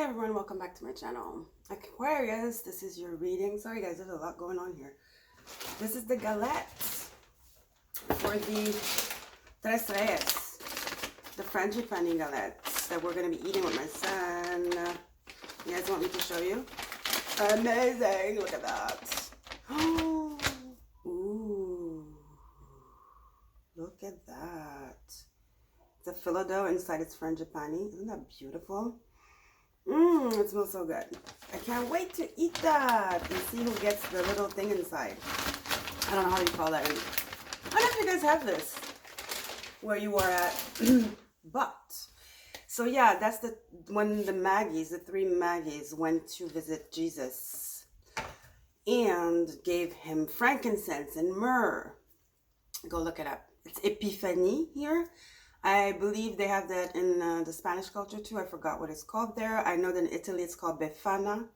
everyone, welcome back to my channel. Aquarius, this is your reading. Sorry guys, there's a lot going on here. This is the galette for the tres reyes, the frangipani galettes that we're going to be eating with my son. You guys want me to show you? Amazing, look at that. Ooh, look at that. It's a filo dough inside its frangipani. Isn't that beautiful? It smells so good. I can't wait to eat that and see who gets the little thing inside. I don't know how you call that. I don't know if you guys have this where you are at. But, so yeah, that's when the Maggies, the three Maggies went to visit Jesus and gave him frankincense and myrrh. Go look it up. It's Epiphany here. I believe they have that in the Spanish culture too. I forgot what it's called there. I know that in Italy it's called Befana.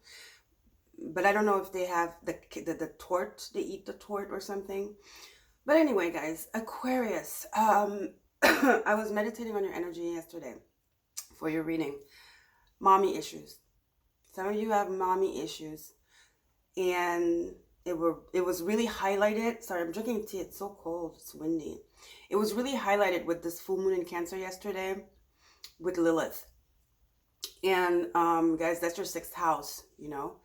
But I don't know if they have the torte. They eat the torte or something. But anyway, guys, Aquarius. I was meditating on your energy yesterday for your reading. Mommy issues. Some of you have mommy issues. And it was really highlighted. Sorry, I'm drinking tea. It's so cold. It's windy. It was really highlighted with this full moon in Cancer yesterday with Lilith. And guys, that's your sixth house, you know.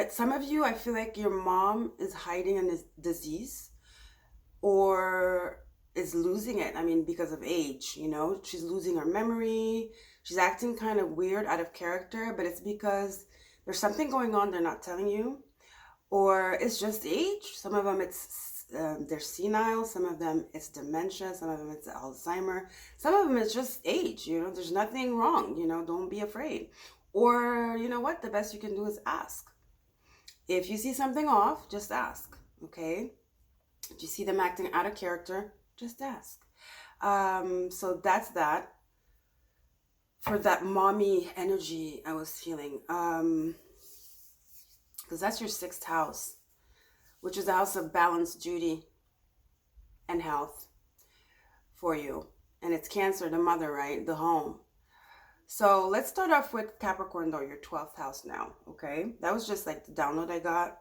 Some of you, I feel like your mom is hiding a disease or is losing it. I mean, because of age, you know. She's losing her memory. She's acting kind of weird, out of character, but it's because there's something going on they're not telling you. Or it's just age. Some of them they're senile. Some of them it's dementia. Some of them it's Alzheimer. Some of them it's just age. You know, there's nothing wrong. You know, don't be afraid. Or you know what? The best you can do is ask. If you see something off, just ask. Okay? If you see them acting out of character, just ask. So that's that. For that mommy energy I was feeling. Because that's your sixth house, which is the house of balance, duty, and health for you. And it's Cancer, the mother, right? The home. So let's start off with Capricorn, though, your 12th house now, okay? That was just like the download I got.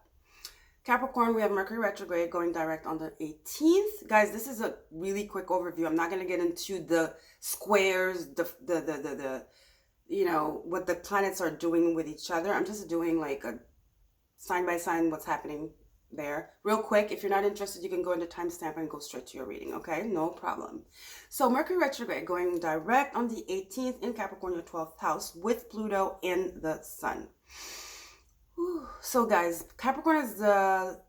Capricorn, we have Mercury retrograde going direct on the 18th. Guys, this is a really quick overview. I'm not going to get into the squares, the you know, what the planets are doing with each other. I'm just doing like a sign by sign what's happening there. Real quick, if you're not interested, you can go into timestamp and go straight to your reading, okay? No problem. So Mercury retrograde going direct on the 18th in Capricorn, your 12th house, with Pluto in the sun. Whew. So guys, Capricorn is the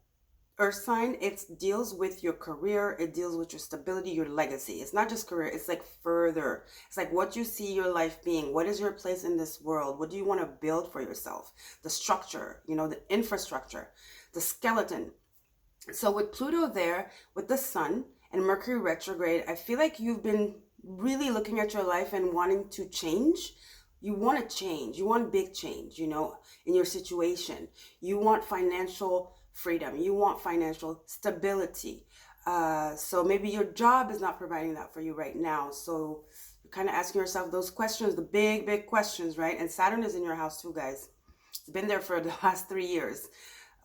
earth sign. It deals with your career. It deals with your stability, your legacy. It's not just career. It's like further. It's like what you see your life being. What is your place in this world? What do you want to build for yourself? The structure, you know, the infrastructure, the skeleton. So with Pluto there, with the sun and Mercury retrograde, I feel like you've been really looking at your life and wanting to change. You want to change. You want big change, you know, in your situation. You want financial freedom. You want financial stability. So maybe your job is not providing that for you right now. So you're kind of asking yourself those questions, the big, big questions, right? And Saturn is in your house too, guys. It's been there for the last 3 years,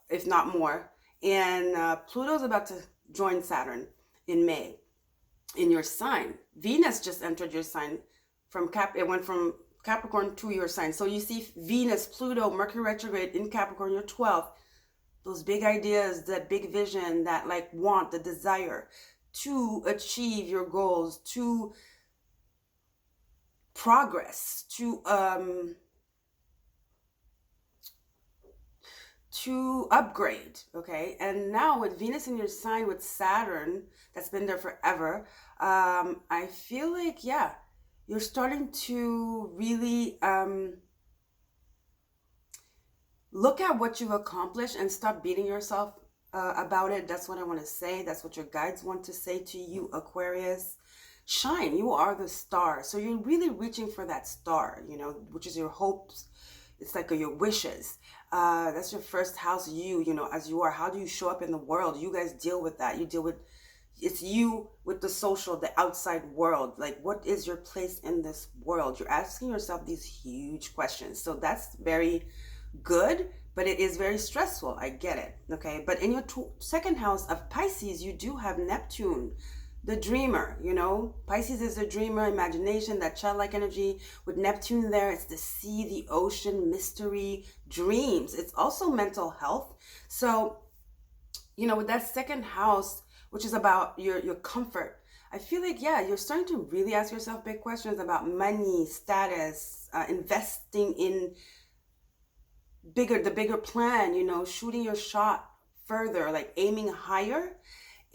if not more. And Pluto's about to join Saturn in May in your sign. Venus just entered your sign from it went from Capricorn to your sign. So you see Venus, Pluto, Mercury retrograde in Capricorn, your 12th. Those big ideas, that big vision, that like want, the desire to achieve your goals, to progress, to upgrade, okay? And now with Venus in your sign, with Saturn, that's been there forever, I feel like, yeah, you're starting to really look at what you've accomplished and stop beating yourself about it. That's what I want to say. That's what your guides want to say to you, Aquarius. Shine. You are the star. So you're really reaching for that star, you know, which is your hopes. It's like your wishes. That's your first house, you know, as you are. How do you show up in the world? You guys deal with that. You deal with It's you with the social, the outside world. Like, what is your place in this world? You're asking yourself these huge questions. So that's very good, but it is very stressful. I get it. Okay. But in your second house of Pisces, you do have Neptune, the dreamer. Pisces is the dreamer, imagination, that childlike energy. With Neptune there, it's the sea, the ocean, mystery, dreams. It's also mental health. So, with that second house, which is about your comfort, I feel like, yeah, you're starting to really ask yourself big questions about money, status, investing in the bigger plan, shooting your shot further, like aiming higher.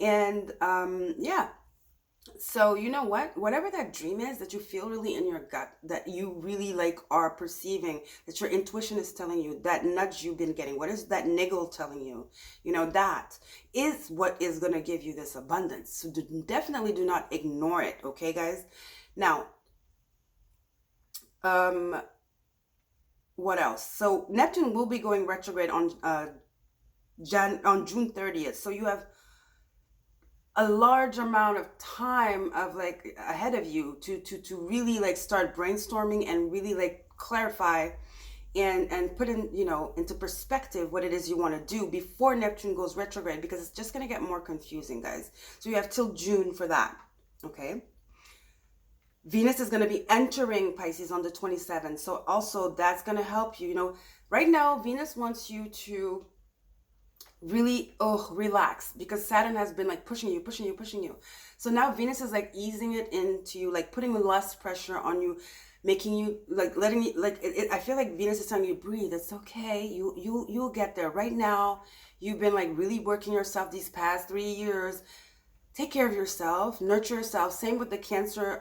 And yeah. So you know what? Whatever that dream is that you feel really in your gut, that you really like are perceiving, that your intuition is telling you, that nudge you've been getting, what is that niggle telling you? That is what is going to give you this abundance. So definitely do not ignore it. Okay, guys? Now, what else? So Neptune will be going retrograde on June 30th. So you have a large amount of time of like ahead of you to really like start brainstorming and really like clarify and put in into perspective what it is you want to do before Neptune goes retrograde, because it's just going to get more confusing, guys. So you have till June for that. Okay. Venus is going to be entering Pisces on the 27th. So also that's going to help you. Right now Venus wants you to really relax, because Saturn has been like pushing you. So now Venus is like easing it into you, like putting less pressure on you, making you like letting you like I feel like Venus is telling you, breathe, it's okay, you'll get there. Right now you've been like really working yourself these past 3 years. Take care of yourself, nurture yourself. Same with the Cancer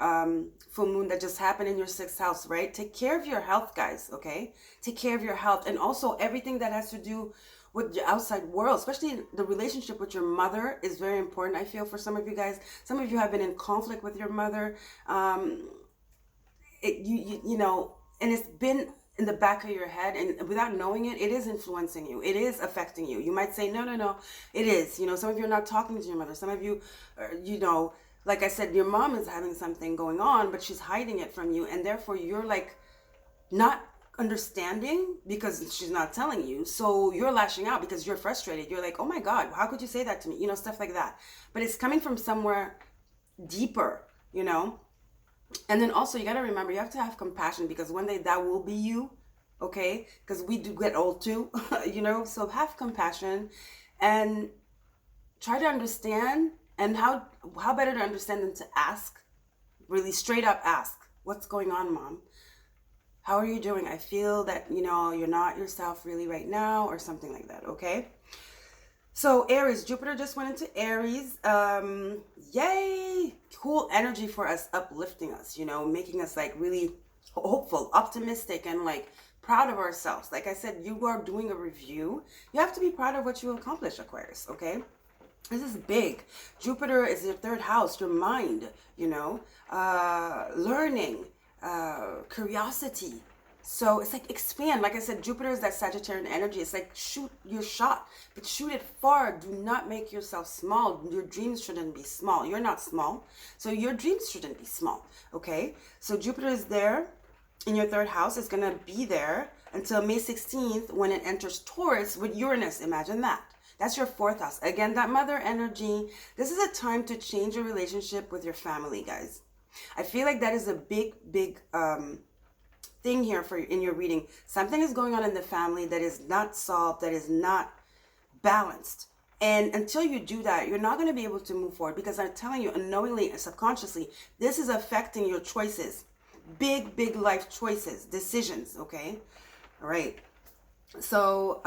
full moon that just happened in your 6th house, right? Take care of your health, guys. Okay, take care of your health. And also everything that has to do with the outside world, especially the relationship with your mother, is very important. I feel for some of you guys. Some of you have been in conflict with your mother. And it's been in the back of your head, and without knowing it, it is influencing you. It is affecting you. You might say, no, it is. Some of you are not talking to your mother. Some of you, like I said, your mom is having something going on, but she's hiding it from you, and therefore you're like not understanding because she's not telling you. So you're lashing out because you're frustrated. You're like, oh my God, how could you say that to me? Stuff like that. But it's coming from somewhere deeper, And then also you got to remember, you have to have compassion, because one day that will be you. Okay. Because we do get old too, so have compassion and try to understand. And how better to understand than to ask, really straight up ask, what's going on, Mom? How are you doing? I feel that, you're not yourself really right now, or something like that. Okay. So Aries, Jupiter just went into Aries. Yay. Cool energy for us, uplifting us, making us like really hopeful, optimistic, and like proud of ourselves. Like I said, you are doing a review. You have to be proud of what you accomplished, Aquarius. Okay. This is big. Jupiter is your 3rd house, your mind, learning, curiosity. So it's like expand. Like I said, Jupiter is that Sagittarian energy. It's like shoot your shot, but shoot it far. Do not make yourself small. Your dreams shouldn't be small. You're not small, so your dreams shouldn't be small. Okay, so Jupiter is there in your 3rd house. It's gonna be there until May 16th when it enters Taurus with Uranus. Imagine that. That's your 4th house. Again, that mother energy. This is a time to change your relationship with your family, guys. I feel like that is a big thing here in your reading. Something is going on in the family that is not solved, that is not balanced. And until you do that, you're not going to be able to move forward, because I'm telling you, unknowingly and subconsciously, this is affecting your choices. Big life choices, decisions. Okay. All right. So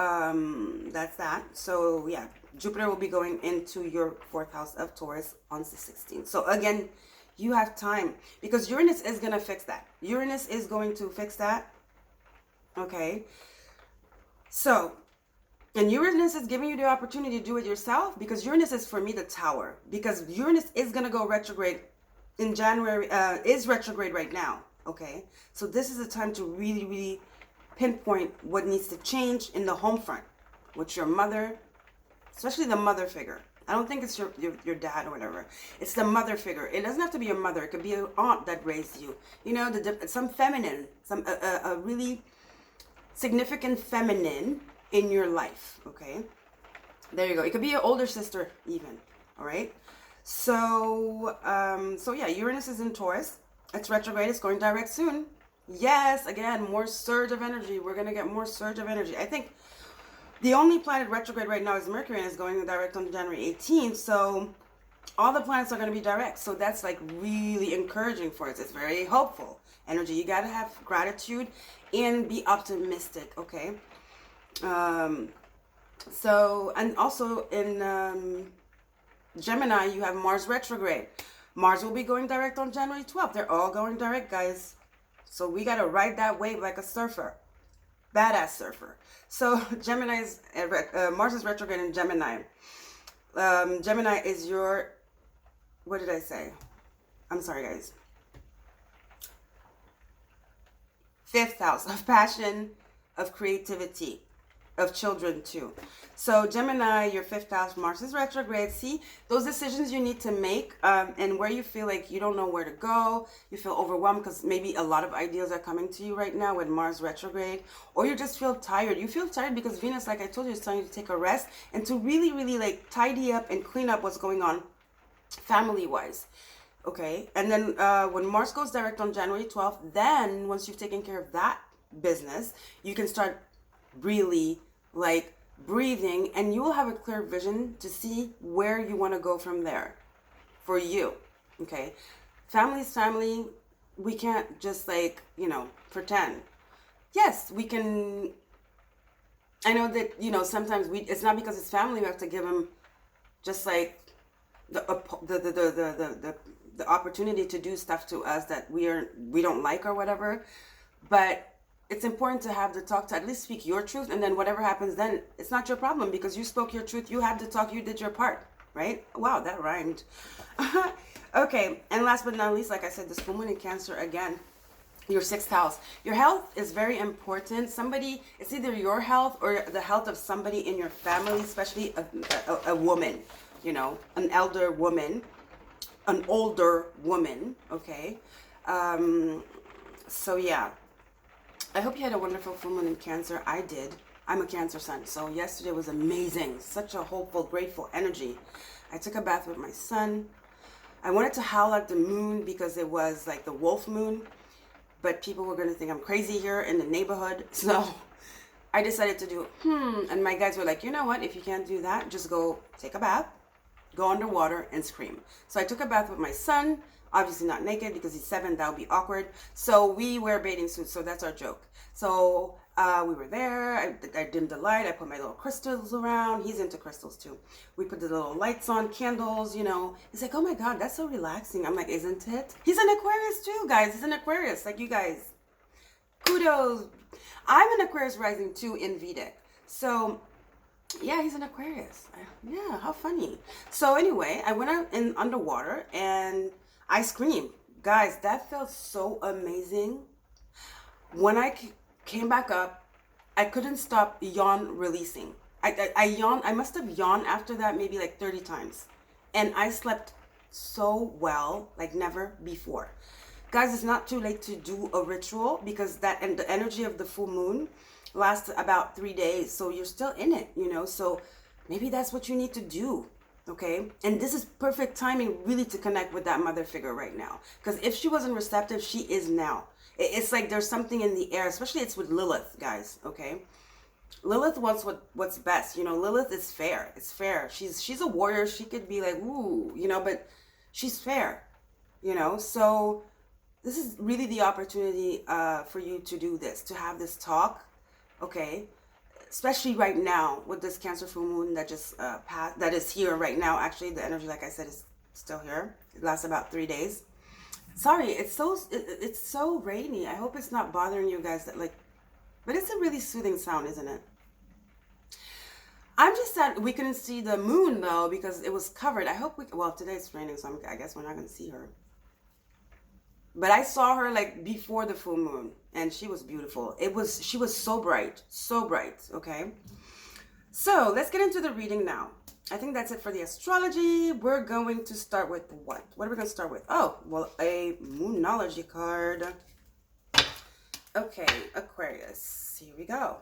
that's that. So yeah, Jupiter will be going into your 4th house of Taurus on the 16th. So again, you have time, because Uranus is going to fix that. Uranus is going to fix that. Okay. So, and Uranus is giving you the opportunity to do it yourself, because Uranus is, for me, the tower, because Uranus is going to go retrograde in January, is retrograde right now. Okay. So this is a time to really pinpoint what needs to change in the home front with your mother, especially the mother figure. I don't think it's your dad or whatever. It's the mother figure. It doesn't have to be your mother. It could be an aunt that raised you. You know, some feminine, some a really significant feminine in your life. Okay, there you go. It could be your older sister even. All right. So so yeah, Uranus is in Taurus. It's retrograde. It's going direct soon. Yes, again, more surge of energy. We're gonna get more surge of energy. I think the only planet retrograde right now is Mercury, and is going direct on January 18th. So all the planets are going to be direct. So that's like really encouraging for us. It's very hopeful energy. You got to have gratitude and be optimistic. Okay. So, and also in Gemini, you have Mars retrograde. Mars will be going direct on January 12th. They're all going direct, guys. So we got to ride that wave like a surfer. Badass surfer. So Mars is retrograde in Gemini. Gemini is your, what did I say? I'm sorry, guys. 5th house of passion, of creativity, of children too. So Gemini, your 5th house, Mars is retrograde. See, those decisions you need to make, and where you feel like you don't know where to go, you feel overwhelmed because maybe a lot of ideas are coming to you right now with Mars retrograde, or you just feel tired. You feel tired because Venus, like I told you, is telling you to take a rest and to really, really like tidy up and clean up what's going on family-wise. Okay, and then when Mars goes direct on January 12th, then once you've taken care of that business, you can start really like breathing, and you will have a clear vision to see where you want to go from there for you. Okay, family's family. We can't just like, you know, pretend. Yes, we can. I know that, you know, sometimes it's not because it's family we have to give them just like the opportunity to do stuff to us that we don't like or whatever, but it's important to have the talk, to at least speak your truth, and then whatever happens then, it's not your problem because you spoke your truth, you had to talk, you did your part, right? Wow, that rhymed. Okay, and last but not least, like I said, this full moon in Cancer again, your 6th house. Your health is very important. It's either your health or the health of somebody in your family, especially a woman, you know, an elder woman, an older woman, okay? So yeah, I hope you had a wonderful full moon in Cancer. I did. I'm a Cancer sun, so yesterday was amazing. Such a hopeful, grateful energy. I took a bath with my son. I wanted to howl at the moon because it was like the wolf moon, but people were going to think I'm crazy here in the neighborhood, so I decided to do and my guys were like, you know what, if you can't do that, just go take a bath, go underwater and scream. So I took a bath with my son, obviously not naked because he's 7, that would be awkward. So we wear bathing suits, so that's our joke. So we were there, I dimmed the light, I put my little crystals around. He's into crystals too. We put the little lights on, candles, you know. He's like, oh my God, that's so relaxing. I'm like, isn't it? He's an Aquarius too, guys. He's an Aquarius, like you guys. Kudos. I'm an Aquarius rising too in Vedic. So yeah, he's an Aquarius. Yeah, how funny. So anyway, I went out in underwater and I screamed. Guys, that felt so amazing. When I came back up, I couldn't stop yawn releasing. I yawned. I must have yawned after that maybe like 30 times. And I slept so well, like never before. Guys, it's not too late to do a ritual because and the energy of the full moon lasts about 3 days. So you're still in it, you know. So maybe that's what you need to do. Okay, and this is perfect timing really to connect with that mother figure right now, because if she wasn't receptive, she is now. It's like there's something in the air, especially it's with Lilith, guys. Okay, Lilith wants what's best, you know. Lilith is fair. It's fair. She's a warrior. She could be like, ooh, you know, but she's fair, you know. So this is really the opportunity for you to do this, to have this talk, okay, especially right now with this Cancer full moon that just passed, that is here right now. Actually, the energy, like I said, is still here. It lasts about 3 days. Sorry, it's so rainy. I hope it's not bothering you guys that like, but it's a really soothing sound, isn't it? I'm just sad we couldn't see the moon though because it was covered. I hope well, today it's raining, so I guess we're not going to see her. But I saw her like before the full moon and she was beautiful. She was so bright, okay? So let's get into the reading now. I think that's it for the astrology. We're going to start with what? What are we going to start with? Oh, well, a Moonology card. Okay, Aquarius. Here we go.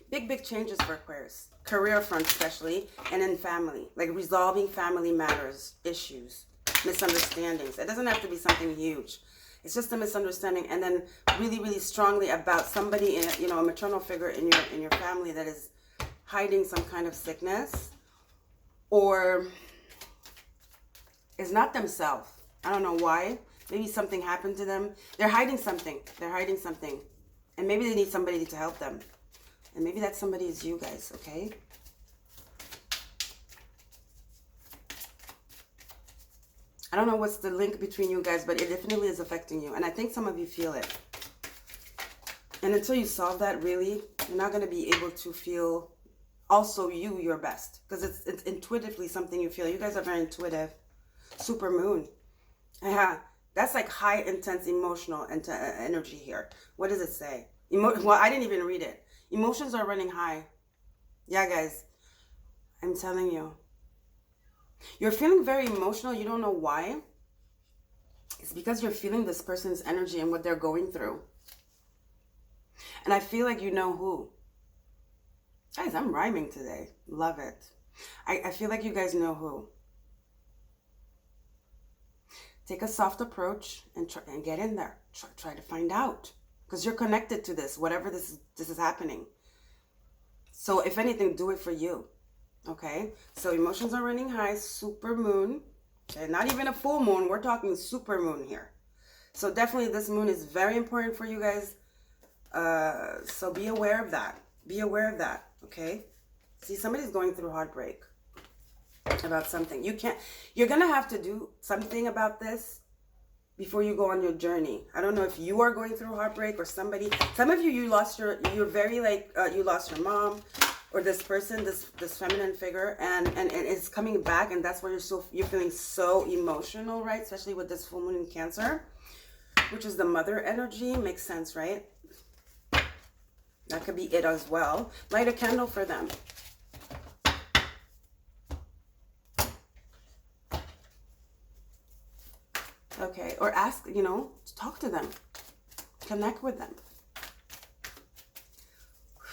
Big changes for Aquarius. Career front especially, and in family. Like resolving family matters, issues, misunderstandings. It doesn't have to be something huge. It's just a misunderstanding, and then really strongly about somebody in, you know, a maternal figure in your family that is hiding some kind of sickness or is not themselves. I don't know why. Maybe something happened to them. They're hiding something. They're hiding something. And maybe they need somebody to help them. And maybe that somebody is you guys, okay? I don't know what's the link between you guys, but it definitely is affecting you. And I think some of you feel it. And until you solve that, really, you're not going to be able to feel also your best. Because it's intuitively something you feel. You guys are very intuitive. Super moon. Yeah, that's like high intense emotional energy here. What does it say? Well, I didn't even read it. Emotions are running high. Yeah, guys. I'm telling you. You're feeling very emotional. You don't know why. It's because you're feeling this person's energy and what they're going through. And I feel like you know who. Guys, I'm rhyming today. Love it. I feel like you guys know who. Take a soft approach and try and get in there. Try to find out. Because you're connected to this, whatever this is happening. So if anything, do it for you. Okay? So emotions are running high. Super moon. Okay? Not even a full moon. We're talking super moon here. So definitely this moon is very important for you guys. So be aware of that. Be aware of that. Okay? See, somebody's going through heartbreak about something. You're going to have to do something about this before you go on your journey. I don't know if you are going through heartbreak or somebody. Some of you, you lost your mom or this person, this feminine figure, and it's coming back, and that's where you're feeling so emotional, right? Especially with this full moon in Cancer, which is the mother energy. Makes sense, right? That could be it as well. Light a candle for them. Okay, or ask, talk to them. Connect with them. All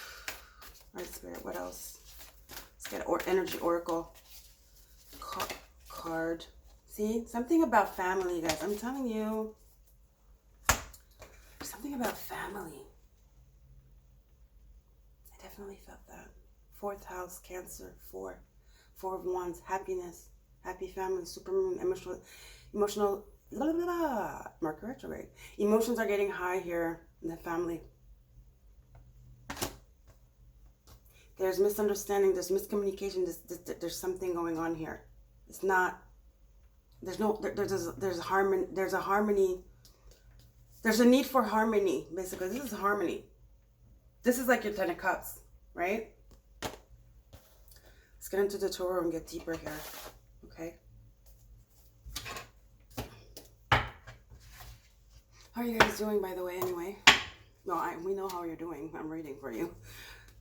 right, Spirit, what else? Let's get energy oracle card. See, something about family, guys. I'm telling you. Something about family. I definitely felt that. 4th house, Cancer, 4 of Wands, happiness, happy family, supermoon, emotional, blah, blah, blah. Mercury retrograde. Emotions are getting high here in the family. There's misunderstanding, there's miscommunication, there's something going on here. It's not, there's a harmony. There's a need for harmony, basically. This is harmony. This is like your 10 of Cups, right? Let's get into the Tarot and get deeper here, okay? How are you guys doing, by the way, anyway? No, we know how you're doing. I'm reading for you.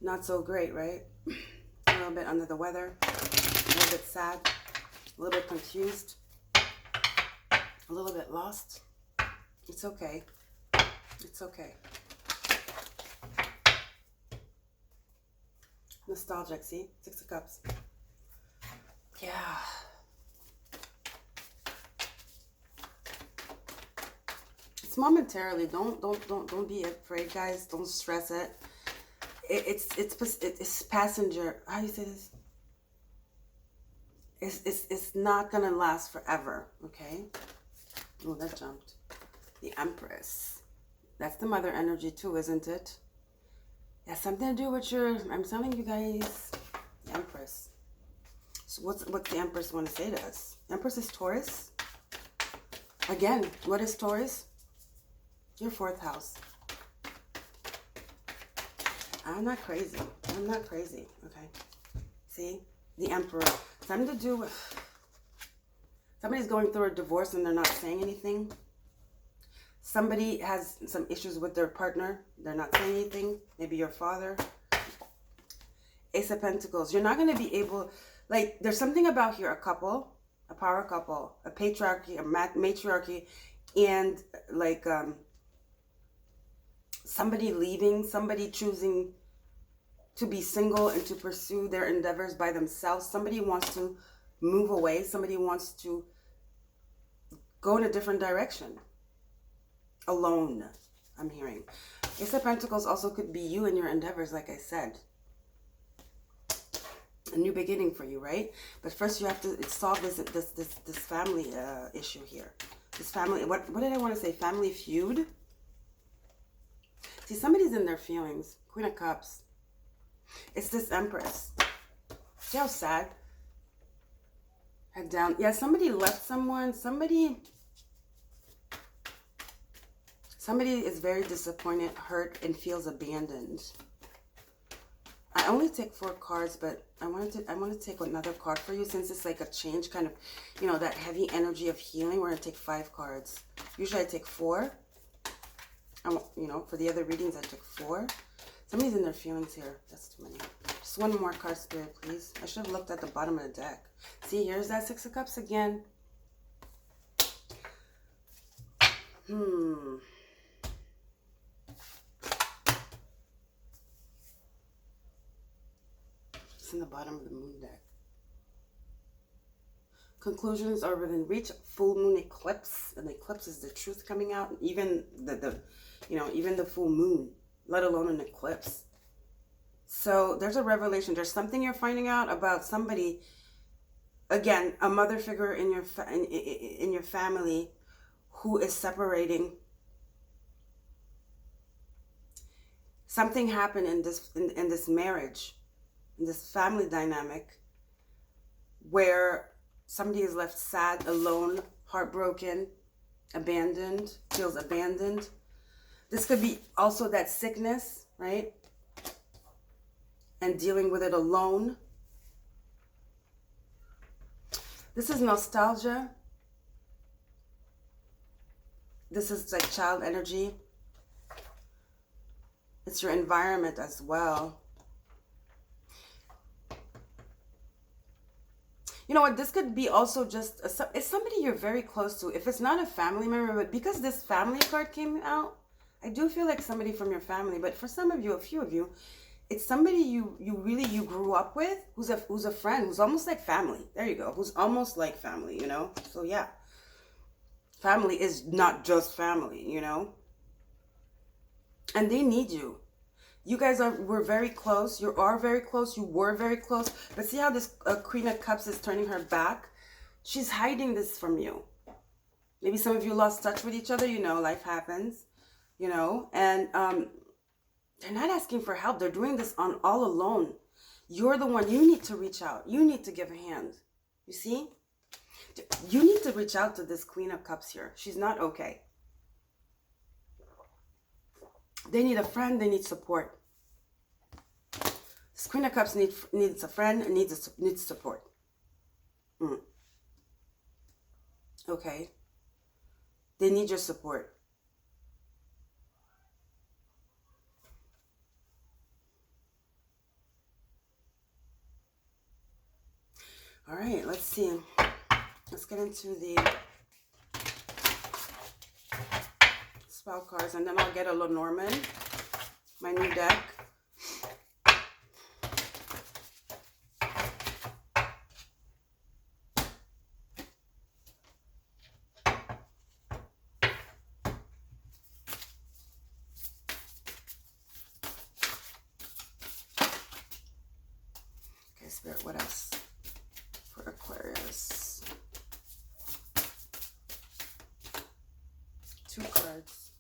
Not so great, right? A little bit under the weather, a little bit sad, a little bit confused, a little bit lost. It's okay. It's okay. Nostalgic, see? 6 of Cups. Yeah. It's momentarily. Don't be afraid, guys. Don't stress it. It's passenger. How do you say this? It's not gonna last forever. Okay. Oh, that jumped. The Empress. That's the mother energy too, isn't it? It has something to do with I'm telling you guys, the Empress. So what's the Empress want to say to us? Empress is Taurus. Again, what is Taurus? Your 4th house. I'm not crazy. I'm not crazy. Okay. See? The Emperor. Something to do with somebody's going through a divorce and they're not saying anything. Somebody has some issues with their partner. They're not saying anything. Maybe your father. Ace of Pentacles. You're not going to be able, like, there's something about here, a couple, a power couple, a patriarchy, a matriarchy, and like somebody leaving, somebody choosing to be single and to pursue their endeavors by themselves. Somebody wants to move away. Somebody wants to go in a different direction. Alone, I'm hearing. Ace of Pentacles also could be you and your endeavors, like I said. A new beginning for you, right? But first you have to solve this family issue here. This family, what did I want to say? Family feud? See, somebody's in their feelings. Queen of Cups. It's this Empress. See how sad? Head down. Yeah, somebody left someone. Somebody is very disappointed, hurt, and feels abandoned. I only take 4 cards, but I want to take another card for you since it's like a change, kind of, you know, that heavy energy of healing. We're going to take 5 cards. Usually I take 4. You know, for the other readings I took 4. Somebody's in their feelings here. That's too many. Just one more card, Spirit, please. I should have looked at the bottom of the deck. See, here's that 6 of Cups again. It's in the bottom of the moon deck. Conclusions are within reach. Full moon eclipse. And the eclipse is the truth coming out. Even even the full moon, let alone an eclipse. So there's a revelation. There's something you're finding out about somebody. Again, a mother figure in your family who is separating. Something happened in this marriage, in this family dynamic, where somebody is left sad, alone, heartbroken, abandoned, feels abandoned. This could be also that sickness, right? And dealing with it alone. This is nostalgia. This is like child energy. It's your environment as well. You know what? This could be also just it's somebody you're very close to. If it's not a family member, but because this family card came out, I do feel like somebody from your family. But for some of you, a few of you, it's somebody you grew up with, who's a friend, who's almost like family. There you go. Who's almost like family, you know? So yeah. Family is not just family, you know? And they need you. You guys were very close. You are very close. You were very close. But see how this Queen of Cups is turning her back? She's hiding this from you. Maybe some of you lost touch with each other. You know, life happens. You know, and they're not asking for help. They're doing this all alone. You're the one. You need to reach out. You need to give a hand. You see? You need to reach out to this Queen of Cups here. She's not okay. They need a friend. They need support. This Queen of Cups needs a friend and needs support. Okay. They need your support. All right, let's see. Let's get into the spell cards, and then I'll get a Lenormand, my new deck. Okay, Spirit, what else? For Aquarius. 2 cards.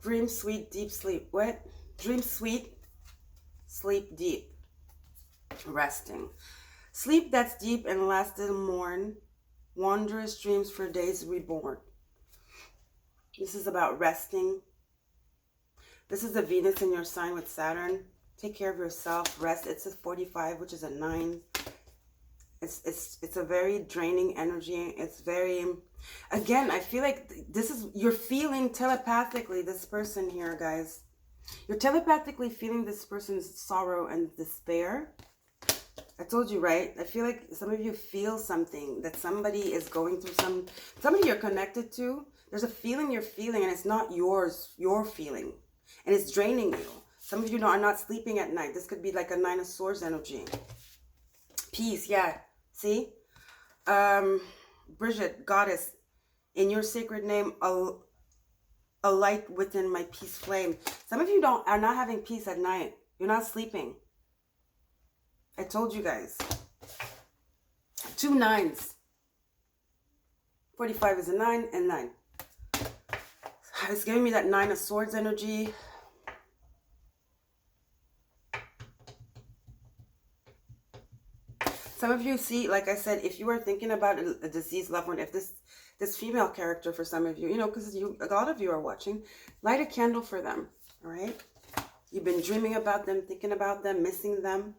Dream sweet, deep sleep. What? Dream sweet, sleep deep. Resting. Sleep that's deep and lasted morn. Wondrous dreams for days reborn. This is about resting. This is the Venus in your sign with Saturn. Take care of yourself. Rest. It's a 45, which is a 9. It's a very draining energy. It's very, again, I feel like this is, you're feeling telepathically this person here, guys. You're telepathically feeling this person's sorrow and despair. I told you, right? I feel like some of you feel something, that somebody is going through somebody you're connected to. There's a feeling you're feeling and it's not yours, your feeling. And it's draining you. Some of you are not sleeping at night. This could be like a 9 of Swords energy. Peace, yeah. See? Bridget, goddess, in your sacred name, a light within my peace flame. Some of you are not having peace at night. You're not sleeping. I told you guys. 2 9s. 45 is a 9 and 9. It's giving me that 9 of Swords energy. Some of you see, like I said, if you are thinking about a deceased loved one, if this female character for some of you, you know, because a lot of you are watching, light a candle for them, all right? You've been dreaming about them, thinking about them, missing them,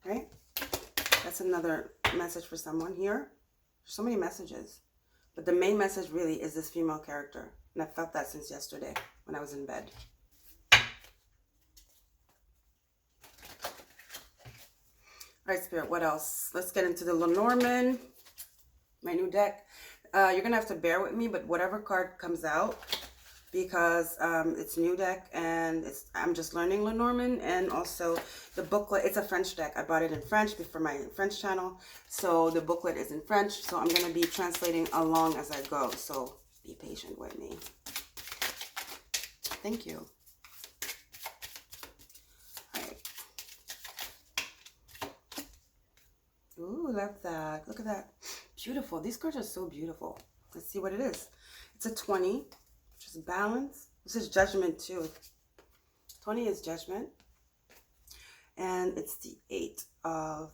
right? That's another message for someone here. There's so many messages. But the main message really is this female character. And I felt that since yesterday when I was in bed. All right, Spirit, what else? Let's get into the Lenormand, my new deck. You're going to have to bear with me, but whatever card comes out, because it's new deck and I'm just learning Lenormand, and also the booklet, it's a French deck. I bought it in French for my French channel, so the booklet is in French, so I'm going to be translating along as I go, so be patient with me. Thank you. Ooh, love that. Look at that. Beautiful. These cards are so beautiful. Let's see what it is. It's a 20, which is balance. This is judgment too. 20 is judgment. And it's the 8 of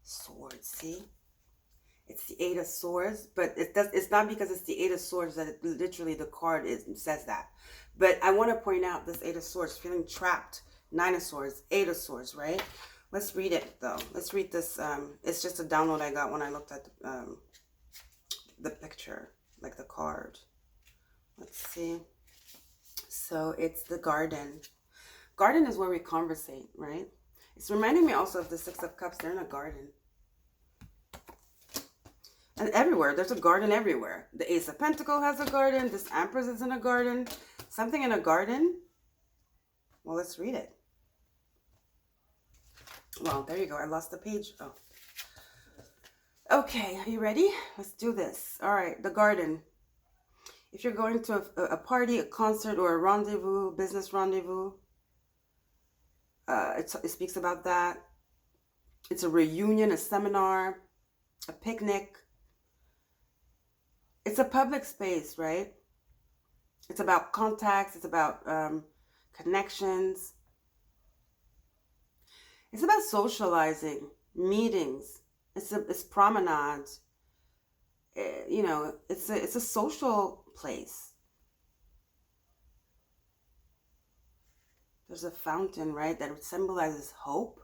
Swords. See? It's the 8 of Swords, but it's not because it's the 8 of Swords that literally the card says that. But I want to point out this 8 of Swords, feeling trapped. 9 of Swords, 8 of Swords, right? Let's read it, though. Let's read this. It's just a download I got when I looked at the picture, like the card. Let's see. So it's the garden. Garden is where we conversate, right? It's reminding me also of the 6 of Cups. They're in a garden. And everywhere. There's a garden everywhere. The Ace of Pentacles has a garden. This Empress is in a garden. Something in a garden. Well, let's read it. Well, there you go. I lost the page. Oh. Okay, are you ready? Let's do this. All right, the garden. If you're going to a party, a concert, or a rendezvous, business rendezvous, it speaks about that. It's a reunion, a seminar, a picnic. It's a public space, right? It's about contacts. It's about connections. It's about socializing, meetings. It's promenades. You know, it's a social place. There's a fountain, right, that symbolizes hope.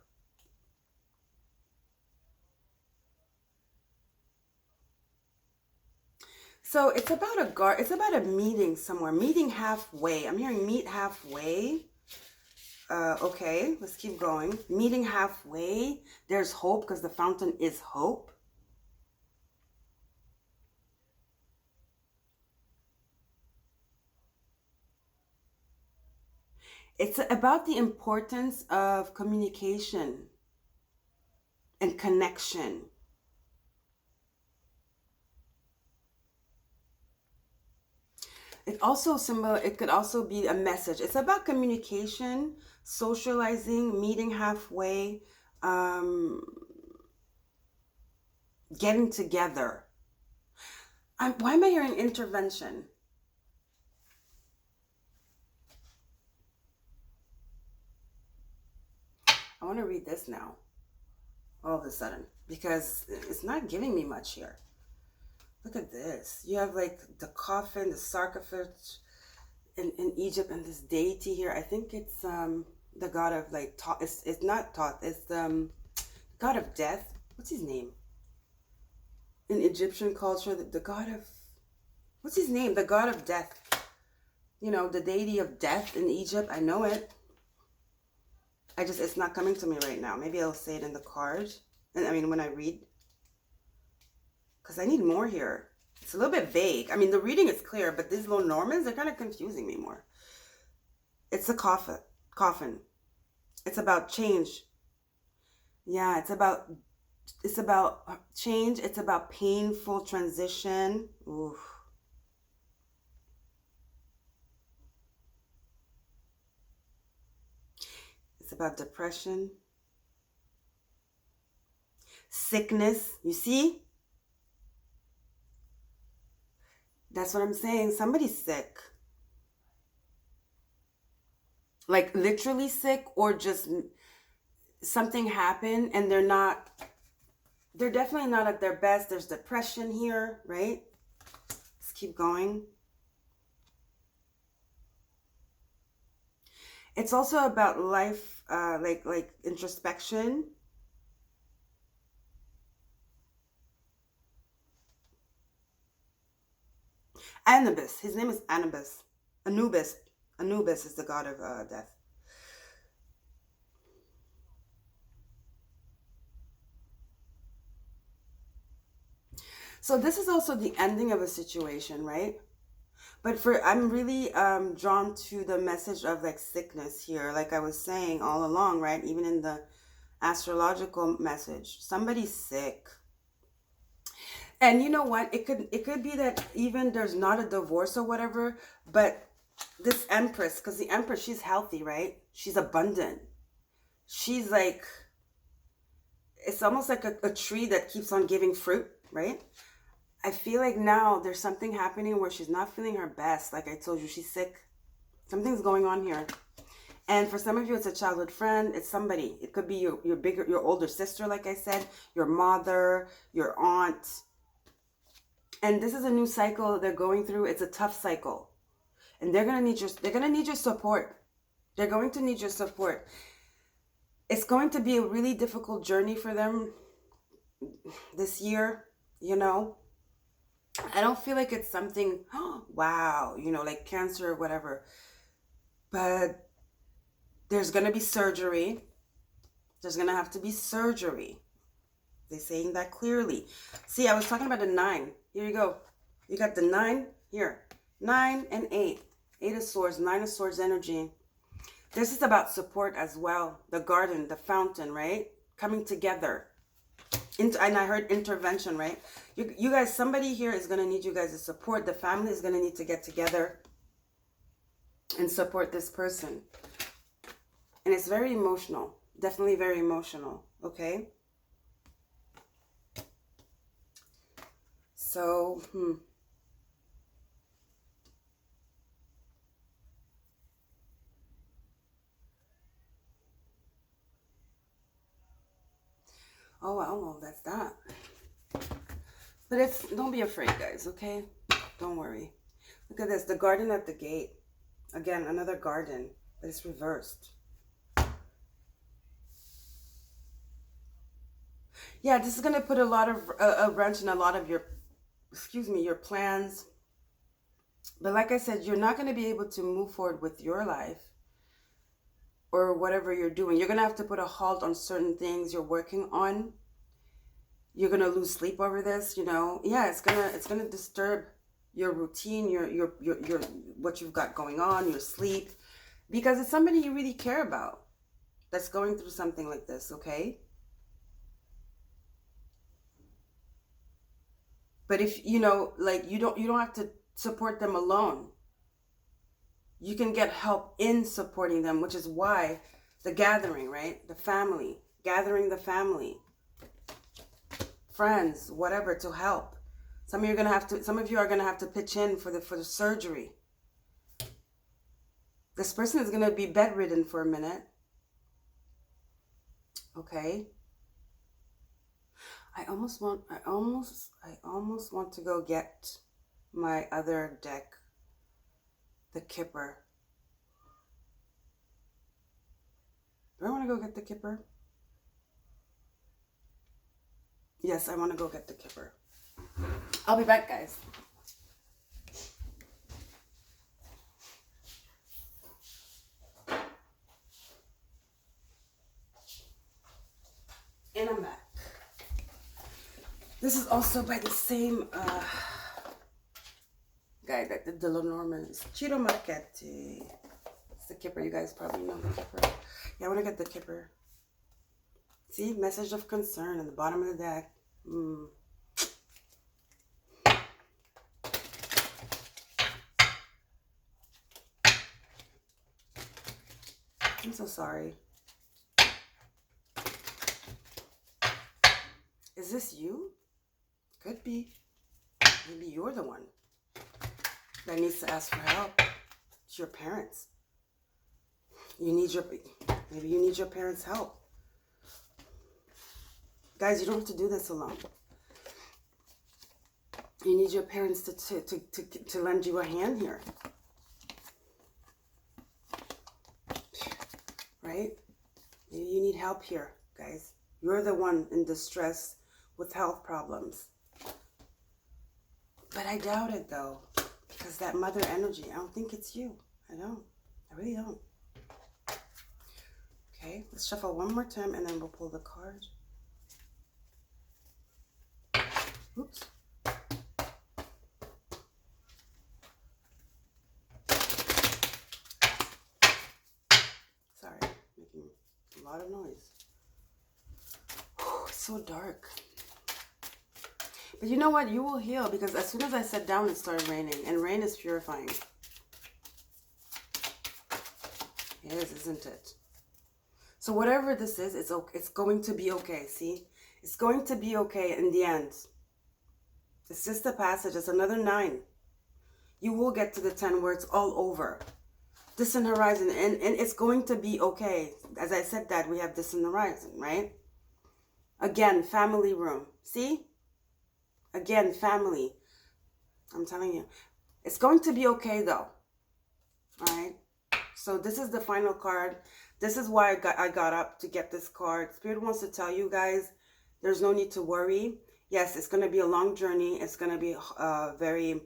So it's about it's about a meeting somewhere, meeting halfway. I'm hearing meet halfway. Okay, let's keep going. Meeting halfway. There's hope because the fountain is hope. It's about the importance of communication and connection. It could also be a message. It's about communication, socializing, meeting halfway, getting together. Why am I hearing intervention? I want to read this now, all of a sudden, because it's not giving me much here. Look at this. You have like the coffin, the sarcophagus in Egypt, and this deity here. I think it's the god of like Thoth. It's not Thoth. It's the god of death. What's his name? In Egyptian culture, the god of, what's his name? The god of death. You know, the deity of death in Egypt. I know it. It's not coming to me right now. Maybe I'll say it in the card. And I mean, when I read. Because I need more here. It's a little bit vague. I mean, the reading is clear, but these little Normans, they're kind of confusing me more. It's a coffin. Coffin. It's about change. Yeah, it's about change. It's about painful transition. Oof. It's about depression. Sickness. You see? That's what I'm saying. Somebody's sick. Like literally sick, or just something happened and they're definitely not at their best. There's depression here, right? Let's keep going. It's also about life, like introspection. Anubis. His name is Anubis. Anubis. Anubis is the god of death. So this is also the ending of a situation, right? But I'm really drawn to the message of like sickness here, like I was saying all along, right? Even in the astrological message, somebody's sick. And you know what? It could be that even there's not a divorce or whatever, but this Empress, because the Empress, she's healthy, right? She's abundant. She's like, it's almost like a tree that keeps on giving fruit, right? I feel like now there's something happening where she's not feeling her best. Like I told you, she's sick. Something's going on here. And for some of you, it's a childhood friend. It's somebody. It could be your older sister, like I said, your mother, your aunt. And this is a new cycle they're going through. It's a tough cycle. And they're gonna need your support. They're going to need your support. It's going to be a really difficult journey for them this year, you know. I don't feel like it's something, oh, wow, you know, like cancer or whatever. But there's going to be surgery. There's going to have to be surgery. They're saying that clearly. See, I was talking about the 9. Here you go. You got the 9 here. 9 and 8. 8 of Swords, 9 of Swords energy. This is about support as well. The garden, the fountain, right? Coming together. And I heard intervention, right? You guys, somebody here is going to need you guys to support. The family is going to need to get together and support this person. And it's very emotional. Definitely very emotional, okay? So, Oh, I don't know if that's that. But don't be afraid, guys, okay? Don't worry. Look at this, the garden at the gate. Again, another garden, but it's reversed. Yeah, this is going to put a lot of a wrench in a lot of your plans. But like I said, you're not going to be able to move forward with your life or whatever you're doing. You're going to have to put a halt on certain things you're working on. You're going to lose sleep over this, you know. Yeah, it's going to disturb your routine, your what you've got going on, your sleep, because it's somebody you really care about that's going through something like this, okay? But if, you know, like you don't have to support them alone. You can get help in supporting them, which is why the gathering, right? The family, gathering the family, friends, whatever, to help. Some of you are going to have to pitch in for the surgery. This person is going to be bedridden for a minute. Okay? I almost want to go get my other deck, the Kipper. Do I want to go get the Kipper? Yes, I want to go get the Kipper. I'll be back, guys. And I'm back. This is also by the same guy that did the Lenormands. Ciro Marchetti. It's the Kipper. You guys probably know the Kipper. Yeah, I want to get the Kipper. See? Message of concern on the bottom of the deck. I'm so sorry. Is this you? Could be. Maybe you're the one that needs to ask for help. It's your parents. Maybe you need your parents' help. Guys, you don't have to do this alone. You need your parents to lend you a hand here. Right? Maybe you need help here, guys. You're the one in distress with health problems. But I doubt it, though. Because that mother energy, I don't think it's you. I don't. I really don't. Okay, let's shuffle one more time and then we'll pull the card. Oops. Sorry, making a lot of noise. Whew, it's so dark. But you know what? You will heal, because as soon as I sat down, it started raining. And rain is purifying. It is, isn't it? So whatever this is, it's going to be okay, see? It's going to be okay in the end. It's just a passage. It's another 9. You will get to the 10 where it's all over. Distant horizon. And it's going to be okay. As I said that, we have distant horizon, right? Again, family room. See? Again, family. I'm telling you. It's going to be okay, though. All right? So this is the final card. This is why I got up to get this card. Spirit wants to tell you guys, there's no need to worry. Yes, it's going to be a long journey. It's going to be very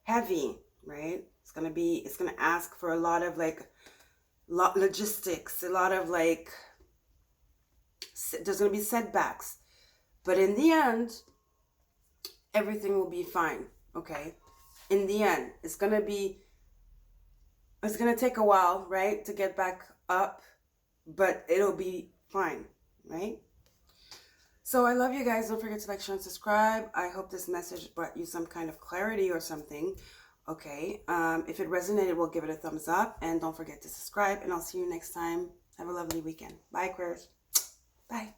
heavy, right? It's going to ask for a lot of logistics, a lot of there's going to be setbacks. But in the end, everything will be fine, okay? In the end, it's going to take a while, right, to get back up, but it'll be fine, right? So I love you guys. Don't forget to like, share, and subscribe. I hope this message brought you some kind of clarity or something, okay? If it resonated, we'll give it a thumbs up, and don't forget to subscribe, and I'll see you next time. Have a lovely weekend. Bye, Aquarius. Bye.